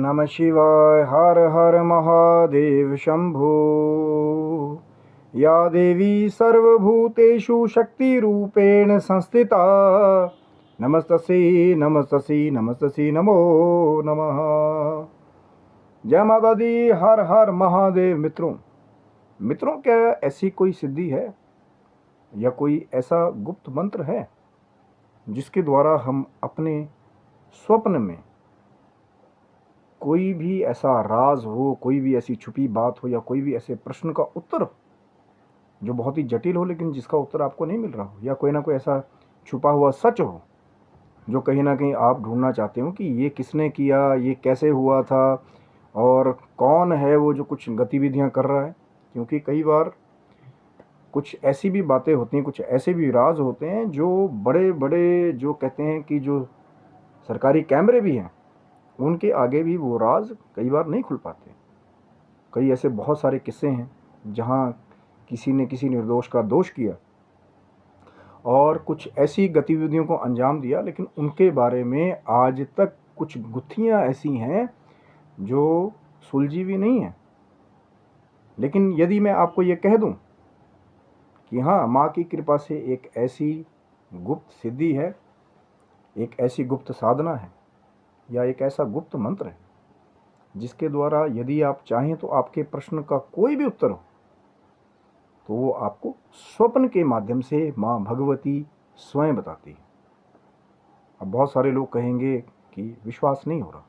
नमः शिवाय। हर हर महादेव शंभो। या देवी सर्वभूतेषु शक्तिरूपेण संस्थिता नमस्तस्यै नमस्तस्यै नमस्तस्यै नमो नमः। जय माता दी। हर हर महादेव। मित्रों क्या ऐसी कोई सिद्धि है या कोई ऐसा गुप्त मंत्र है जिसके द्वारा हम अपने स्वप्न में कोई भी ऐसा राज हो, कोई भी ऐसी छुपी बात हो या कोई भी ऐसे प्रश्न का उत्तर हो जो बहुत ही जटिल हो लेकिन जिसका उत्तर आपको नहीं मिल रहा हो, या कोई ना कोई ऐसा छुपा हुआ सच हो जो कहीं ना कहीं आप ढूंढना चाहते हो कि ये किसने किया, ये कैसे हुआ था और कौन है वो जो कुछ गतिविधियां कर रहा है। क्योंकि कई बार कुछ ऐसी भी बातें होती हैं, कुछ ऐसे भी राज होते हैं जो बड़े बड़े, जो कहते हैं कि जो सरकारी कैमरे भी हैं उनके आगे भी वो राज कई बार नहीं खुल पाते। कई ऐसे बहुत सारे किस्से हैं जहाँ किसी ने किसी निर्दोष का दोष किया और कुछ ऐसी गतिविधियों को अंजाम दिया, लेकिन उनके बारे में आज तक कुछ गुत्थियां ऐसी हैं जो सुलझी भी नहीं है। लेकिन यदि मैं आपको ये कह दूं कि हाँ, माँ की कृपा से एक ऐसी गुप्त सिद्धि है, एक ऐसी गुप्त साधना है या एक ऐसा गुप्त मंत्र है जिसके द्वारा यदि आप चाहें तो आपके प्रश्न का कोई भी उत्तर हो तो वो आपको स्वप्न के माध्यम से माँ भगवती स्वयं बताती है। अब बहुत सारे लोग कहेंगे कि विश्वास नहीं हो रहा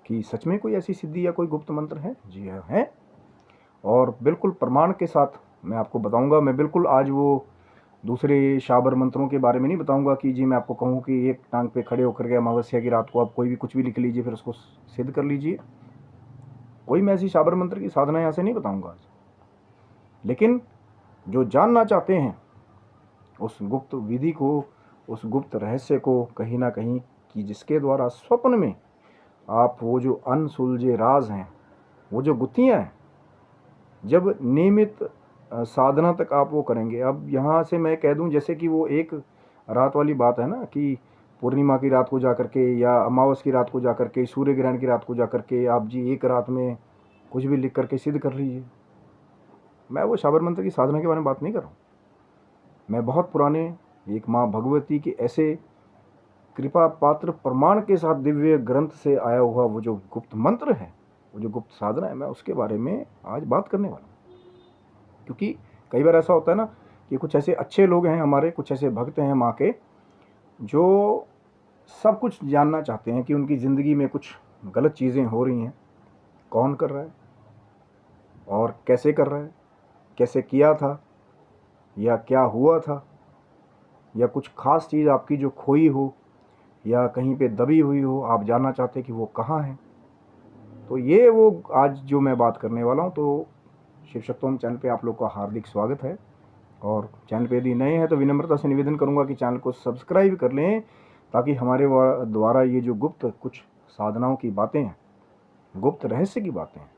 कि सच में कोई ऐसी सिद्धि या कोई गुप्त मंत्र है। जी हाँ, है, और बिल्कुल प्रमाण के साथ मैं आपको बताऊंगा। मैं बिल्कुल आज वो दूसरे शाबर मंत्रों के बारे में नहीं बताऊंगा कि जी मैं आपको कहूँ कि एक टांग पे खड़े होकर के अमावस्या की रात को आप कोई भी कुछ भी लिख लीजिए फिर उसको सिद्ध कर लीजिए। कोई मैं ऐसी शाबर मंत्र की साधना यहाँ से नहीं बताऊंगा आज। लेकिन जो जानना चाहते हैं उस गुप्त विधि को, उस गुप्त रहस्य को कहीं ना कहीं, कि जिसके द्वारा स्वप्न में आप वो जो अनसुलझे राज हैं, वो जो गुत्थियाँ हैं, जब नियमित साधना तक आप वो करेंगे। अब यहाँ से मैं कह दूं जैसे कि वो एक रात वाली बात है ना कि पूर्णिमा की रात को जाकर के या अमावस की रात को जाकर के, सूर्य ग्रहण की रात को जाकर के आप जी एक रात में कुछ भी लिख करके सिद्ध कर लीजिए। मैं वो शाबर मंत्र की साधना के बारे में बात नहीं कर रहा हूँ। मैं बहुत पुराने एक माँ भगवती के ऐसे कृपा पात्र प्रमाण के साथ दिव्य ग्रंथ से आया हुआ वो जो गुप्त मंत्र है, वो जो गुप्त साधना है, मैं उसके बारे में आज बात करने वाला हूँ। क्योंकि कई बार ऐसा होता है ना कि कुछ ऐसे अच्छे लोग हैं हमारे, कुछ ऐसे भक्त हैं माँ के, जो सब कुछ जानना चाहते हैं कि उनकी ज़िंदगी में कुछ गलत चीज़ें हो रही हैं, कौन कर रहा है और कैसे कर रहा है, कैसे किया था या क्या हुआ था, या कुछ खास चीज़ आपकी जो खोई हो या कहीं पे दबी हुई हो, आप जानना चाहते हैं कि वो कहाँ है। तो ये वो आज जो मैं बात करने वाला हूँ। तो शिव शक्तोम चैनल पे आप लोग का हार्दिक स्वागत है। और चैनल पे यदि नए हैं तो विनम्रता से निवेदन करूंगा कि चैनल को सब्सक्राइब कर लें, ताकि हमारे द्वारा ये जो गुप्त कुछ साधनाओं की बातें हैं, गुप्त रहस्य की बातें हैं,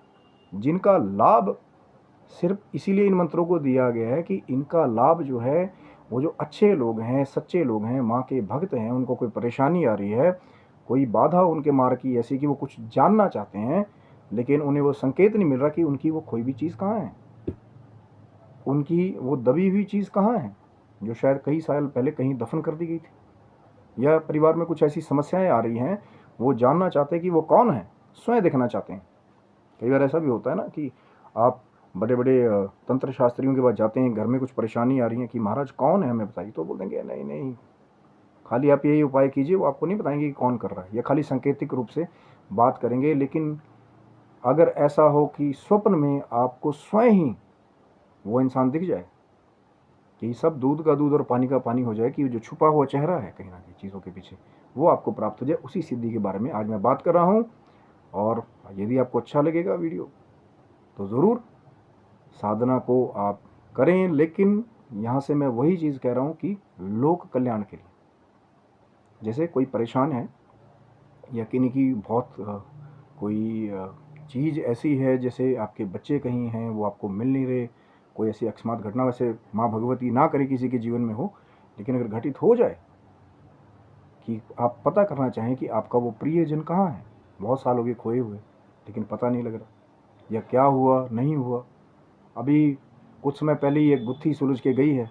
जिनका लाभ सिर्फ इसीलिए इन मंत्रों को दिया गया है कि इनका लाभ जो है वो जो अच्छे लोग हैं, सच्चे लोग हैं, माँ के भक्त हैं, उनको कोई परेशानी आ रही है, कोई बाधा उनके मार्ग की ऐसी कि वो कुछ जानना चाहते हैं लेकिन उन्हें वो संकेत नहीं मिल रहा कि उनकी वो खोई भी चीज़ कहाँ है, उनकी वो दबी हुई चीज़ कहाँ है जो शायद कई साल पहले कहीं दफन कर दी गई थी, या परिवार में कुछ ऐसी समस्याएं आ रही हैं, वो जानना चाहते हैं कि वो कौन है, स्वयं देखना चाहते हैं। कई बार ऐसा भी होता है ना कि आप बड़े बड़े तंत्र शास्त्रियों के पास जाते हैं, घर में कुछ परेशानी आ रही है कि महाराज कौन है हमें बताइए, तो बोल देंगे नहीं नहीं, खाली आप यही उपाय कीजिए, वो आपको नहीं बताएंगे कि कौन कर रहा है, या खाली सांकेतिक रूप से बात करेंगे। लेकिन अगर ऐसा हो कि स्वप्न में आपको स्वयं ही वो इंसान दिख जाए कि सब दूध का दूध और पानी का पानी हो जाए, कि जो छुपा हुआ चेहरा है कहीं ना कहीं चीज़ों के पीछे, वो आपको प्राप्त हो जाए, उसी सिद्धि के बारे में आज मैं बात कर रहा हूँ। और यदि आपको अच्छा लगेगा वीडियो तो ज़रूर साधना को आप करें। लेकिन यहाँ से मैं वही चीज़ कह रहा हूँ कि लोक कल्याण के लिए, जैसे कोई परेशान है या किन्हीं की बहुत कोई चीज़ ऐसी है, जैसे आपके बच्चे कहीं हैं वो आपको मिल नहीं रहे, कोई ऐसी अकस्मात घटना, वैसे माँ भगवती ना करे किसी के जीवन में हो, लेकिन अगर घटित हो जाए कि आप पता करना चाहें कि आपका वो प्रियजन कहाँ है, बहुत साल हो गए खोए हुए, लेकिन पता नहीं लग रहा या क्या हुआ नहीं हुआ। अभी कुछ समय पहले ही एक गुत्थी सुलझ के गई है,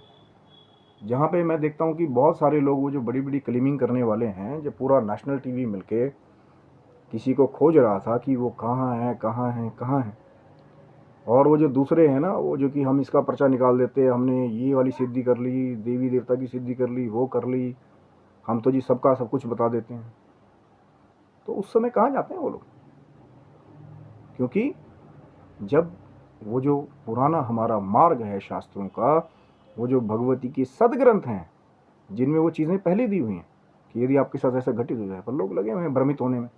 जहाँ पे मैं देखता हूँ कि बहुत सारे लोग वो जो बड़ी बड़ी क्लेमिंग करने वाले हैं, जो पूरा नेशनल टीवी मिलके किसी को खोज रहा था कि वो कहाँ है कहाँ है कहाँ है। और वो जो दूसरे हैं ना, वो जो कि हम इसका पर्चा निकाल देते हैं, हमने ये वाली सिद्धि कर ली, देवी देवता की सिद्धि कर ली, वो कर ली, हम तो जी सबका सब कुछ बता देते हैं। तो उस समय कहाँ जाते हैं वो लोग? क्योंकि जब वो जो पुराना हमारा मार्ग है शास्त्रों का, वो जो भगवती के सदग्रंथ हैं, जिनमें वो चीज़ें पहले दी हुई हैं कि यदि आपके साथ ऐसा घटित हो जाए, पर लोग लगे हुए हैं भ्रमित होने में,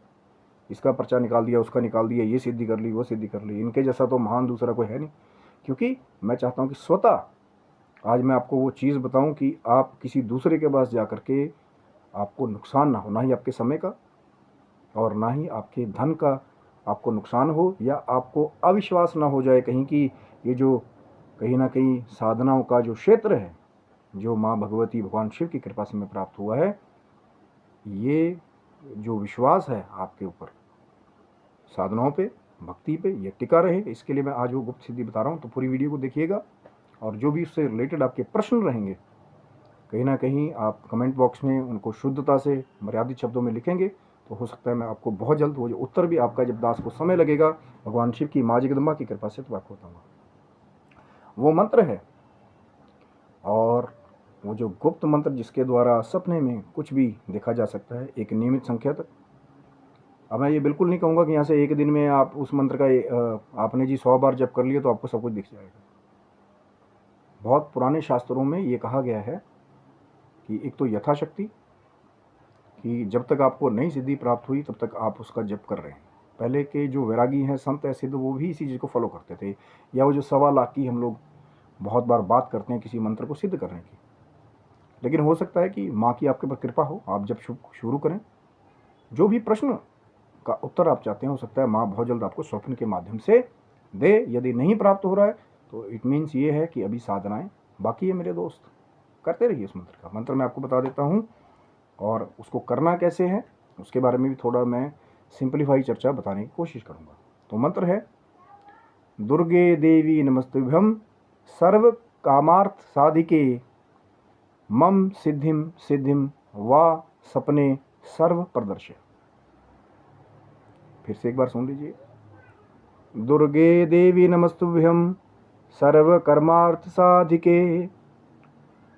इसका पर्चा निकाल दिया, उसका निकाल दिया, ये सिद्धि कर ली, वो सिद्धि कर ली, इनके जैसा तो महान दूसरा कोई है नहीं। क्योंकि मैं चाहता हूँ कि स्वतः आज मैं आपको वो चीज़ बताऊं कि आप किसी दूसरे के पास जा करके आपको नुकसान ना हो, ना ही आपके समय का और ना ही आपके धन का आपको नुकसान हो, या आपको अविश्वास ना हो जाए कहीं कि ये जो कहीं ना कहीं साधनाओं का जो क्षेत्र है, जो माँ भगवती भगवान शिव की कृपा से हमें प्राप्त हुआ है, ये जो विश्वास है आपके ऊपर साधनाओं पे, भक्ति पे, ये टिका रहे। इसके लिए मैं आज वो गुप्त सिद्धि बता रहा हूँ। तो पूरी वीडियो को देखिएगा, और जो भी उससे रिलेटेड आपके प्रश्न रहेंगे, कहीं ना कहीं आप कमेंट बॉक्स में उनको शुद्धता से मर्यादित शब्दों में लिखेंगे, तो हो सकता है मैं आपको बहुत जल्द वो जो उत्तर भी आपका जब दास को समय लगेगा भगवान शिव की माँ जगदम्बा की कृपा से तो आपको बताऊंगा। वो मंत्र है, और वो जो गुप्त मंत्र जिसके द्वारा सपने में कुछ भी देखा जा सकता है, एक नियमित संख्या तक। अब मैं ये बिल्कुल नहीं कहूँगा कि यहाँ से एक दिन में आप उस मंत्र का आपने जी 100 बार जप कर लिया तो आपको सब कुछ दिख जाएगा। बहुत पुराने शास्त्रों में ये कहा गया है कि एक तो यथाशक्ति, कि जब तक आपको नई सिद्धि प्राप्त हुई तब तक आप उसका जप कर रहे हैं। पहले के जो वैरागी हैं, संत है, सिद्ध, वो भी इसी चीज़ को फॉलो करते थे। या वो जो 1.25 लाख की हम लोग बहुत बार बात करते हैं किसी मंत्र को सिद्ध करने की, लेकिन हो सकता है कि माँ की आपके पर कृपा हो, आप जब शुरू करें, जो भी प्रश्न का उत्तर आप चाहते हैं, हो सकता है माँ बहुत जल्द आपको स्वप्न के माध्यम से दे। यदि नहीं प्राप्त हो रहा है तो इट मीन्स ये है कि अभी साधनाएं बाकी है। मेरे दोस्त, करते रहिए इस मंत्र का। मंत्र मैं आपको बता देता हूँ, और उसको करना कैसे है उसके बारे में भी थोड़ा मैं सिंपलीफाई चर्चा बताने की कोशिश करूँगा। तो मंत्र है, दुर्गे देवी नमस्तुभ्यम सर्व कामार्थ साधिके मम सिद्धिम सिद्धिम वा सपने सर्व प्रदर्श्य। फिर से एक बार सुन लीजिए। दुर्गे देवी नमस्तुभ्यम सर्व कर्मार्थ साधिके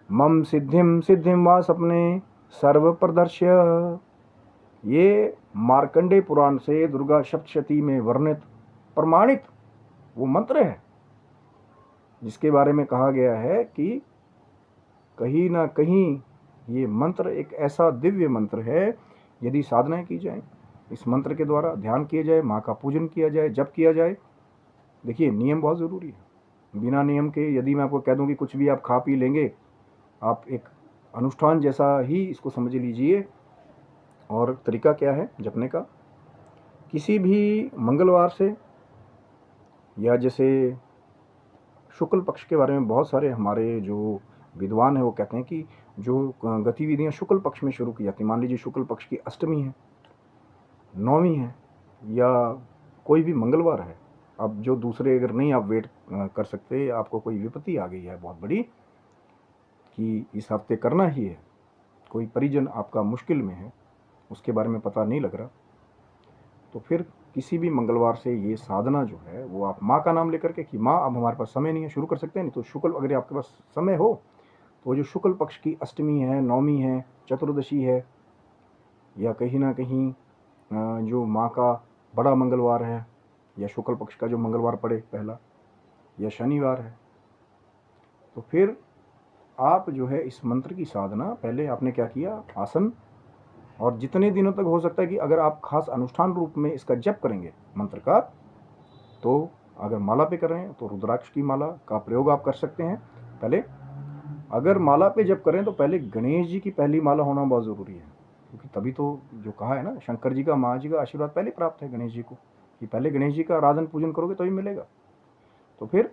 मम सिद्धिम सिद्धिम वा सपने सर्व प्रदर्श्य। ये मार्कंडे पुराण से दुर्गा सप्तशती में वर्णित प्रमाणित वो मंत्र है, जिसके बारे में कहा गया है कि कहीं ना कहीं ये मंत्र एक ऐसा दिव्य मंत्र है, यदि साधनाएं की जाए, इस मंत्र के द्वारा ध्यान किया जाए, माँ का पूजन किया जाए, जप किया जाए। देखिए, नियम बहुत ज़रूरी है। बिना नियम के यदि मैं आपको कह दूं कि कुछ भी आप खा पी लेंगे, आप एक अनुष्ठान जैसा ही इसको समझ लीजिए। और तरीका क्या है जपने का? किसी भी मंगलवार से, या जैसे शुक्ल पक्ष के बारे में बहुत सारे हमारे जो विद्वान हैं वो कहते हैं कि जो गतिविधियां शुक्ल पक्ष में शुरू की जाती, मान लीजिए शुक्ल पक्ष की अष्टमी है, नौवीं है, या कोई भी मंगलवार है। अब जो दूसरे अगर नहीं आप वेट कर सकते, आपको कोई विपत्ति आ गई है बहुत बड़ी कि इस हफ्ते करना ही है, कोई परिजन आपका मुश्किल में है, उसके बारे में पता नहीं लग रहा, तो फिर किसी भी मंगलवार से ये साधना जो है वो आप माँ का नाम लेकर के कि माँ अब हमारे पास समय नहीं है, शुरू कर सकते हैं। नहीं तो शुक्ल, अगर आपके पास समय हो तो वो जो शुक्ल पक्ष की अष्टमी है, नौमी है, चतुर्दशी है, या कहीं ना कहीं जो माँ का बड़ा मंगलवार है, या शुक्ल पक्ष का जो मंगलवार पड़े पहला, या शनिवार है, तो फिर आप जो है इस मंत्र की साधना, पहले आपने क्या किया, आसन, और जितने दिनों तक हो सकता है कि अगर आप खास अनुष्ठान रूप में इसका जप करेंगे मंत्र का, तो अगर माला पे कर रहे हैं तो रुद्राक्ष की माला का प्रयोग आप कर सकते हैं। पहले अगर माला पे जप करें तो पहले गणेश जी की पहली माला होना बहुत ज़रूरी है, क्योंकि तभी तो जो कहा है ना, शंकर जी का, माँ जी का आशीर्वाद पहले प्राप्त है गणेश जी को, कि पहले गणेश जी का आराधन पूजन करोगे तभी मिलेगा। तो फिर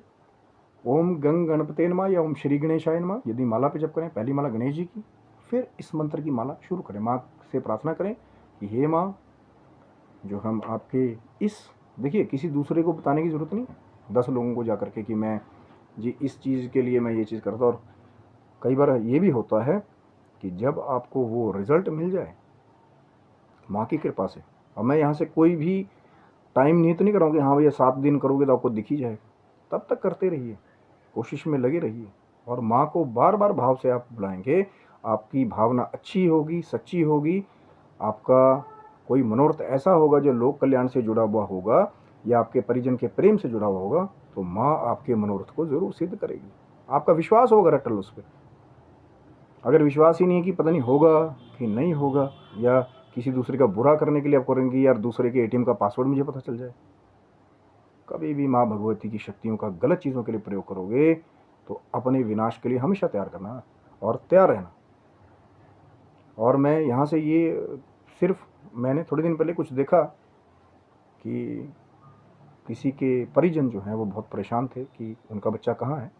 ओम गंग गणपते नमः या ओम श्री गणेशाय नमः यदि माला पे जप करें, पहली माला गणेश जी की, फिर इस मंत्र की माला शुरू करें, माँ से प्रार्थना करें कि हे माँ, जो हम आपके इस, देखिए किसी दूसरे को बताने की ज़रूरत नहीं है 10 लोगों को जा कर के कि मैं जी इस चीज़ के लिए मैं ये चीज़ करता हूँ। और कई बार ये भी होता है कि जब आपको वो रिज़ल्ट मिल जाए माँ की कृपा से, अब मैं यहाँ से कोई भी टाइम नियत नहीं कर रहा हूँ कि हाँ भैया 7 दिन करोगे तो आपको दिख ही जाएगा, तब तक करते रहिए, कोशिश में लगे रहिए। और माँ को बार बार भाव से आप बुलाएंगे, आपकी भावना अच्छी होगी, सच्ची होगी, आपका कोई मनोरथ ऐसा होगा जो लोक कल्याण से जुड़ा हुआ होगा या आपके परिजन के प्रेम से जुड़ा हुआ होगा, तो माँ आपके मनोरथ को ज़रूर सिद्ध करेगी। आपका विश्वास होगा रटल उस पर। अगर विश्वास ही नहीं है कि पता नहीं होगा कि नहीं होगा, या किसी दूसरे का बुरा करने के लिए आप करेंगे, यार दूसरे के एटीएम का पासवर्ड मुझे पता चल जाए, कभी भी माँ भगवती की शक्तियों का गलत चीज़ों के लिए प्रयोग करोगे तो अपने विनाश के लिए हमेशा तैयार करना और तैयार रहना। और मैं यहाँ से ये सिर्फ, मैंने थोड़े दिन पहले कुछ देखा कि किसी के परिजन जो हैं वो बहुत परेशान थे कि उनका बच्चा कहाँ है,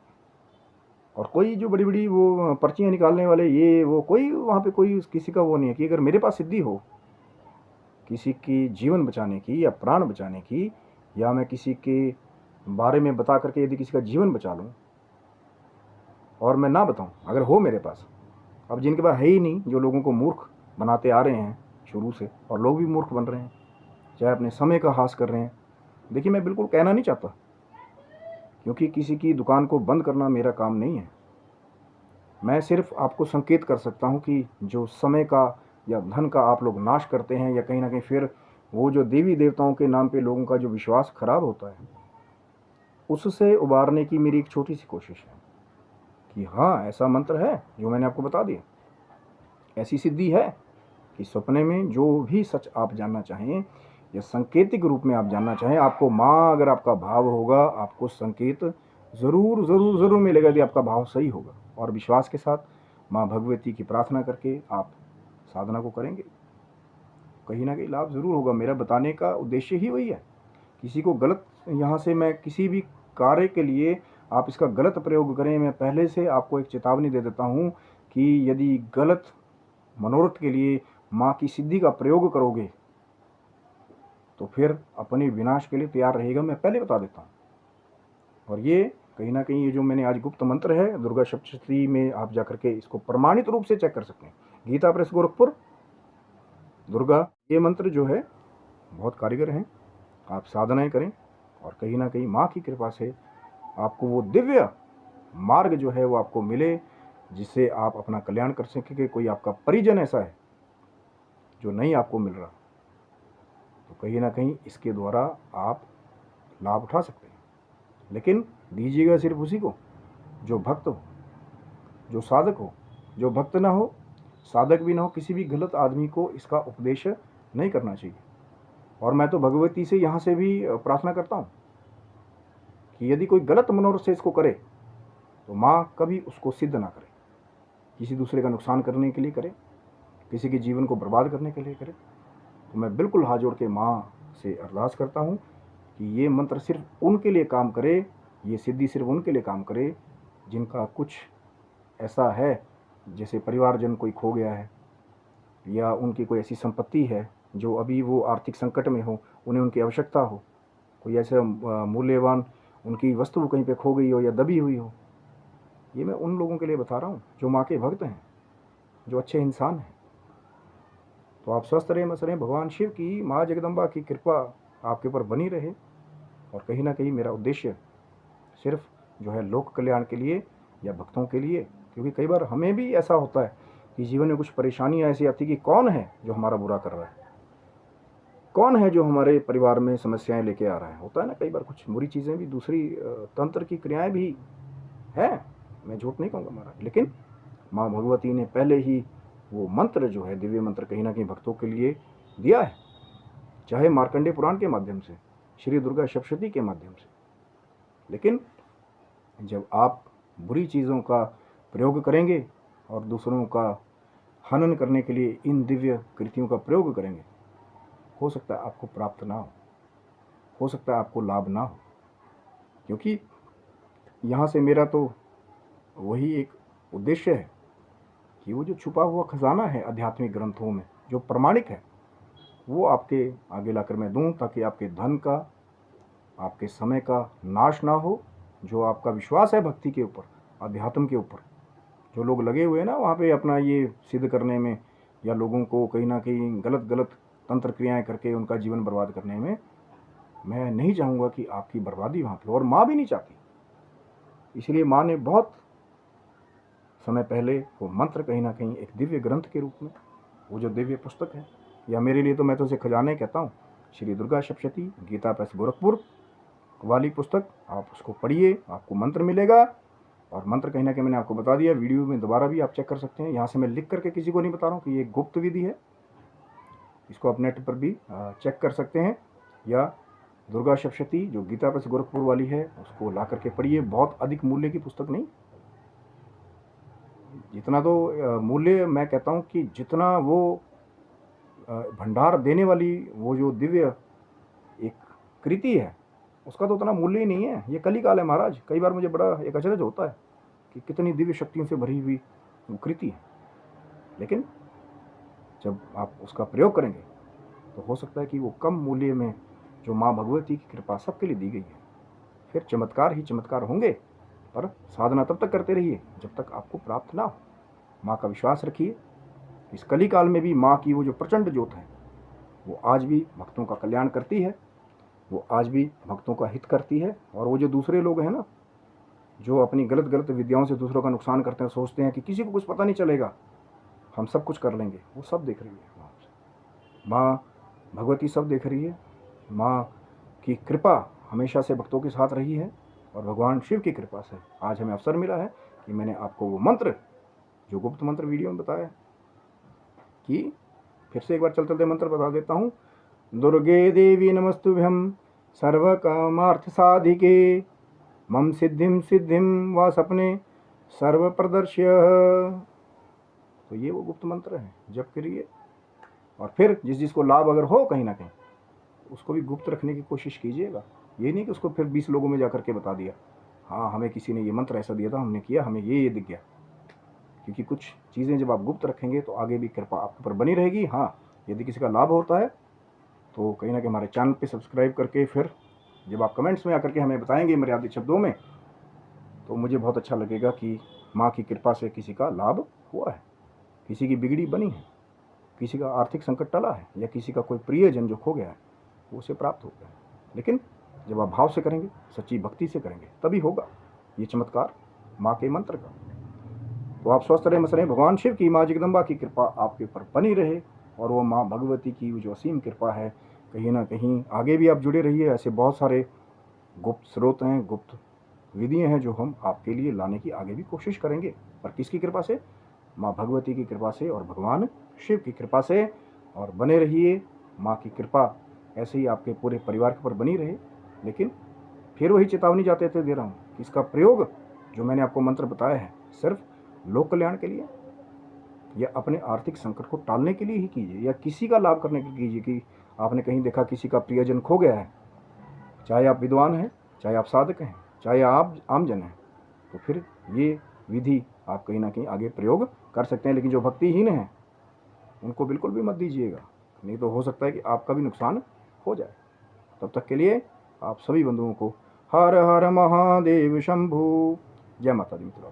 और कोई जो बड़ी बड़ी वो पर्चियाँ निकालने वाले ये वो, कोई वहाँ पे कोई किसी का वो नहीं है कि अगर मेरे पास सिद्धि हो किसी की जीवन बचाने की या प्राण बचाने की, या मैं किसी के बारे में बता करके यदि किसी का जीवन बचा लूँ और मैं ना बताऊँ, अगर हो मेरे पास, अब जिनके पास है ही नहीं, जो लोगों को मूर्ख बनाते आ रहे हैं शुरू से, और लोग भी मूर्ख बन रहे हैं, चाहे अपने समय का हास कर रहे हैं। देखिए मैं बिल्कुल कहना नहीं चाहता, क्योंकि किसी की दुकान को बंद करना मेरा काम नहीं है। मैं सिर्फ आपको संकेत कर सकता हूँ कि जो समय का या धन का आप लोग नाश करते हैं, या कहीं ना कहीं फिर वो जो देवी देवताओं के नाम पे लोगों का जो विश्वास खराब होता है, उससे उबारने की मेरी एक छोटी सी कोशिश है कि हाँ ऐसा मंत्र है जो मैंने आपको बता दिया, ऐसी सिद्धि है कि सपने में जो भी सच आप जानना चाहें या सांकेतिक रूप में आप जानना चाहें, आपको माँ, अगर आपका भाव होगा आपको संकेत ज़रूर ज़रूर ज़रूर मिलेगा यदि आपका भाव सही होगा। और विश्वास के साथ माँ भगवती की प्रार्थना करके आप साधना को करेंगे, कहीं ना कहीं लाभ ज़रूर होगा। मेरा बताने का उद्देश्य ही वही है, किसी को गलत, यहाँ से मैं किसी भी कार्य के लिए आप इसका गलत प्रयोग करें, मैं पहले से आपको एक चेतावनी दे देता हूँ कि यदि गलत मनोरथ के लिए माँ की सिद्धि का प्रयोग करोगे तो फिर अपने विनाश के लिए तैयार रहेगा, मैं पहले बता देता हूँ। और ये कहीं ना कहीं ये जो मैंने आज गुप्त मंत्र है दुर्गा सप्तशती में, आप जाकर के इसको प्रमाणित रूप से चेक कर सकते हैं, गीता प्रेस गोरखपुर, दुर्गा, ये मंत्र जो है बहुत कारीगर हैं। आप साधनाएं करें और कहीं ना कहीं माँ की कृपा से आपको वो दिव्य मार्ग जो है वो आपको मिले, जिससे आप अपना कल्याण कर सकेंगे। कोई आपका परिजन ऐसा है जो नहीं आपको मिल रहा, तो कहीं ना कहीं इसके द्वारा आप लाभ उठा सकते हैं, लेकिन दीजिएगा सिर्फ उसी को जो भक्त हो, जो साधक हो। जो भक्त ना हो, साधक भी ना हो, किसी भी गलत आदमी को इसका उपदेश नहीं करना चाहिए। और मैं तो भगवती से यहाँ से भी प्रार्थना करता हूँ कि यदि कोई गलत मनोरथ से इसको करे तो माँ कभी उसको सिद्ध ना करे, किसी दूसरे का नुकसान करने के लिए करे, किसी के जीवन को बर्बाद करने के लिए करे। तो मैं बिल्कुल हाथ जोड़ के माँ से अरदास करता हूँ कि ये मंत्र सिर्फ उनके लिए काम करे, ये सिद्धि सिर्फ उनके लिए काम करे जिनका कुछ ऐसा है, जैसे परिवारजन कोई खो गया है, या उनकी कोई ऐसी संपत्ति है जो अभी वो आर्थिक संकट में हो, उन्हें उनकी आवश्यकता हो, कोई ऐसे मूल्यवान उनकी वस्तु कहीं पे खो गई हो या दबी हुई हो। ये मैं उन लोगों के लिए बता रहा हूँ जो माँ के भक्त हैं, जो अच्छे इंसान हैं। तो आप स्वस्थ रहें, मस्त रहें, भगवान शिव की, माँ जगदम्बा की कृपा आपके ऊपर बनी रहे। और कहीं ना कहीं मेरा उद्देश्य सिर्फ जो है लोक कल्याण के लिए या भक्तों के लिए, क्योंकि कई बार हमें भी ऐसा होता है कि जीवन में कुछ परेशानियाँ ऐसी आती कि कौन है जो हमारा बुरा कर रहा है, कौन है जो हमारे परिवार में समस्याएं लेके आ रहा है। होता है ना कई बार कुछ बुरी चीज़ें भी, दूसरी तंत्र की क्रियाएं भी हैं, मैं झूठ नहीं कहूँगा महाराज, लेकिन माँ भगवती ने पहले ही वो मंत्र जो है, दिव्य मंत्र, कहीं ना कहीं भक्तों के लिए दिया है, चाहे मार्कंडेय पुराण के माध्यम से, श्री दुर्गा सप्तशती के माध्यम से। लेकिन जब आप बुरी चीज़ों का प्रयोग करेंगे और दूसरों का हनन करने के लिए इन दिव्य कृतियों का प्रयोग करेंगे, हो सकता है आपको प्राप्त ना हो सकता है आपको लाभ ना हो। क्योंकि यहाँ से मेरा तो वही एक उद्देश्य है कि वो जो छुपा हुआ खजाना है आध्यात्मिक ग्रंथों में जो प्रमाणिक है, वो आपके आगे लाकर मैं दूं, ताकि आपके धन का, आपके समय का नाश ना हो। जो आपका विश्वास है भक्ति के ऊपर, अध्यात्म के ऊपर, जो लोग लगे हुए हैं ना वहाँ पे अपना ये सिद्ध करने में, या लोगों को कहीं ना कहीं गलत गलत तंत्र क्रियाएं करके उनका जीवन बर्बाद करने में, मैं नहीं चाहूँगा कि आपकी बर्बादी वहाँ पे, और माँ भी नहीं चाहती। इसलिए माँ ने बहुत समय पहले वो मंत्र कहीं ना कहीं एक दिव्य ग्रंथ के रूप में, वो जो दिव्य पुस्तक है, या मेरे लिए तो मैं तो उसे खजाने कहता हूँ, श्री दुर्गा सप्तशती गीता प्रेस गोरखपुर वाली पुस्तक, आप उसको पढ़िए, आपको मंत्र मिलेगा। और मंत्र कहीं ना कहीं मैंने आपको बता दिया, वीडियो में दोबारा भी आप चेक कर सकते हैं। यहाँ से मैं लिख करके किसी को नहीं बता रहा हूँ कि ये गुप्त विधि है, इसको आप नेट पर भी चेक कर सकते हैं। या दुर्गा सप्तशती जो गीता प्रेस गोरखपुर वाली है, उसको ला करके पढ़िए। बहुत अधिक मूल्य की पुस्तक नहीं, जितना तो मूल्य मैं कहता हूँ कि जितना वो भंडार देने वाली वो जो दिव्य एक कृति है, उसका तो उतना मूल्य ही नहीं है। ये कली काल है महाराज। कई बार मुझे बड़ा एक अचरज होता है कि कितनी दिव्य शक्तियों से भरी हुई वो कृति है, लेकिन जब आप उसका प्रयोग करेंगे तो हो सकता है कि वो कम मूल्य में, जो माँ भगवती की कृपा सबके लिए दी गई है, फिर चमत्कार ही चमत्कार होंगे। पर साधना तब तक करते रहिए जब तक आपको प्राप्त ना हो। माँ का विश्वास रखिए। इस कली काल में भी माँ की वो जो प्रचंड ज्योत है, वो आज भी भक्तों का कल्याण करती है, वो आज भी भक्तों का हित करती है। और वो जो दूसरे लोग हैं ना, जो अपनी गलत गलत विद्याओं से दूसरों का नुकसान करते हैं, सोचते हैं कि किसी को कुछ पता नहीं चलेगा, हम सब कुछ कर लेंगे, वो सब देख रही है माँ भगवती, सब देख रही है। माँ की कृपा हमेशा से भक्तों के साथ रही है, और भगवान शिव की कृपा से आज हमें अवसर मिला है कि मैंने आपको वो मंत्र, जो गुप्त मंत्र वीडियो में बताया, कि फिर से एक बार चलते मंत्र बता देता हूँ। दुर्गे देवी नमस्तुभ्यं सर्वकामार्थ साधिके मम सिद्धिं सिद्धिं वा सपने सर्व प्रदर्श्य। तो ये वो गुप्त मंत्र है, जप करिए। और फिर जिस जिसको लाभ अगर हो कहीं ना कहीं, उसको भी गुप्त रखने की कोशिश कीजिएगा। ये नहीं कि उसको फिर 20 लोगों में जाकर के बता दिया, हाँ हमें किसी ने ये मंत्र ऐसा दिया था, हमने किया, हमें ये दिख गया। क्योंकि कुछ चीज़ें जब आप गुप्त रखेंगे तो आगे भी कृपा आपके ऊपर बनी रहेगी। हाँ, यदि किसी का लाभ होता है तो कहीं ना कहीं हमारे चैनल पे सब्सक्राइब करके, फिर जब आप कमेंट्स में आकर के हमें बताएंगे मर्यादित शब्दों में, तो मुझे बहुत अच्छा लगेगा कि माँ की कृपा से किसी का लाभ हुआ है, किसी की बिगड़ी बनी है, किसी का आर्थिक संकट टला है, या किसी का कोई प्रियजन जो खो गया है वो उसे प्राप्त हो गया है। लेकिन जब आप भाव से करेंगे, सच्ची भक्ति से करेंगे, तभी होगा ये चमत्कार माँ के मंत्र का। तो आप स्वस्थ रहे, मस्त रहे। भगवान शिव की, माँ जगदम्बा की कृपा आपके ऊपर बनी रहे, और वो माँ भगवती की जो असीम कृपा है, कहीं ना कहीं आगे भी आप जुड़े रहिए। ऐसे बहुत सारे गुप्त स्रोत हैं, गुप्त विधियाँ हैं, जो हम आपके लिए लाने की आगे भी कोशिश करेंगे। पर किसकी कृपा से? माँ भगवती की कृपा से और भगवान शिव की कृपा से। और बने रहिए, माँ की कृपा ऐसे ही आपके पूरे परिवार के ऊपर बनी रहे। लेकिन फिर वही चेतावनी जाते थे दे रहा हूँ कि इसका प्रयोग, जो मैंने आपको मंत्र बताया है, सिर्फ लोक कल्याण के लिए या अपने आर्थिक संकट को टालने के लिए ही कीजिए, या किसी का लाभ करने के लिए कीजिए। कि आपने कहीं देखा किसी का प्रियजन खो गया है, चाहे आप विद्वान हैं, चाहे आप साधक हैं, चाहे आप आमजन हैं, तो फिर ये विधि आप कहीं ना कहीं आगे प्रयोग कर सकते हैं। लेकिन जो भक्तिहीन हैं उनको बिल्कुल भी मत दीजिएगा, नहीं तो हो सकता है कि आपका भी नुकसान हो जाए। तब तक के लिए आप सभी बंधुओं को हर हर महादेव शंभु। जय माता दी मित्रों।